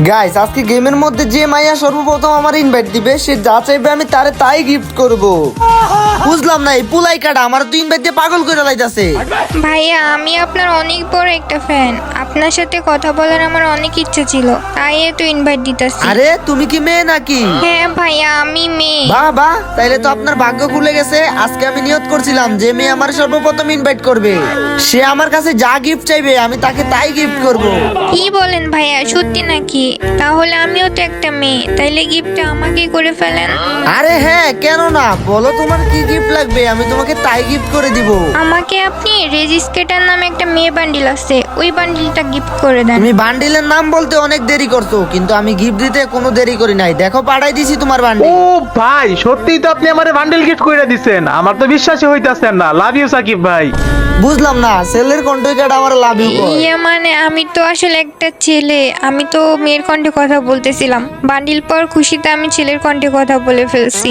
Guys আজকে গেমের মধ্যে যে মাইয়া সর্বপ্রথম আমার ইনভাইট দিবে সে যা চাইবে আমি তারে তাই গিফট করব। বুঝলাম না এই পুলাই কাটা আমার তো ইনভাইট দিয়ে পাগল করে লাইতাছে। ভাইয়া আমি আপনার অনেক বড় একটা ফ্যান, আপনার সাথে কথা বলার আমার অনেক ইচ্ছা ছিল, তাই তো ইনভাইট দিতেছি। আরে তুমি কি মেয়ে নাকি? হ্যাঁ ভাইয়া আমি মেয়ে। বাহ বাহ, তাইলে তো আপনার ভাগ্য খুলে গেছে। আজকে আমি নিয়ত করছিলাম যে মেয়ে আমার সর্বপ্রথম ইনভাইট করবে, সে আমার কাছে যা গিফট চাইবে আমি তাকে তাই গিফট করব। কি বলেন ভাইয়া, সত্যি নাকি? তাহলে আমিও তো একটা মেয়ে, তাইলে গিফটটা আমাকেই করে ফেলেন। আরে হ্যাঁ, কেন না, বলো তোমার কি গিফট লাগবে, আমি তোমাকে তাই গিফট করে দিব। আমাকে আপনি রেজিস্কেটার নামে একটা মেয়ে বান্ডিল আছে, ওই বান্ডিলটা গিফট করে দেন। তুমি বান্ডিলের নাম বলতে অনেক দেরি করছো, কিন্তু আমি গিফট দিতে কোনো দেরি করি নাই। দেখো পাঠাই দিছি তোমার বান্ডিল। ও ভাই, সত্যিই তো আপনি আমারে বান্ডেল গিফট কইরা দিছেন, আমার তো বিশ্বাসই হইতাছে না। লাভ ইউ সাকিব ভাই। বুঝলাম না, সেলের কন্ট্যাক্ট কার্ড আমার লাভ ইউ কয়। ইয়ে মানে আমি তো আসলে একটা ছেলে, আমি তো মেয়ের কণ্ঠে কথা বলতেছিলাম। বান্ডিল পর খুশিতে আমি ছেলের কণ্ঠে কথা বলে ফেলছি।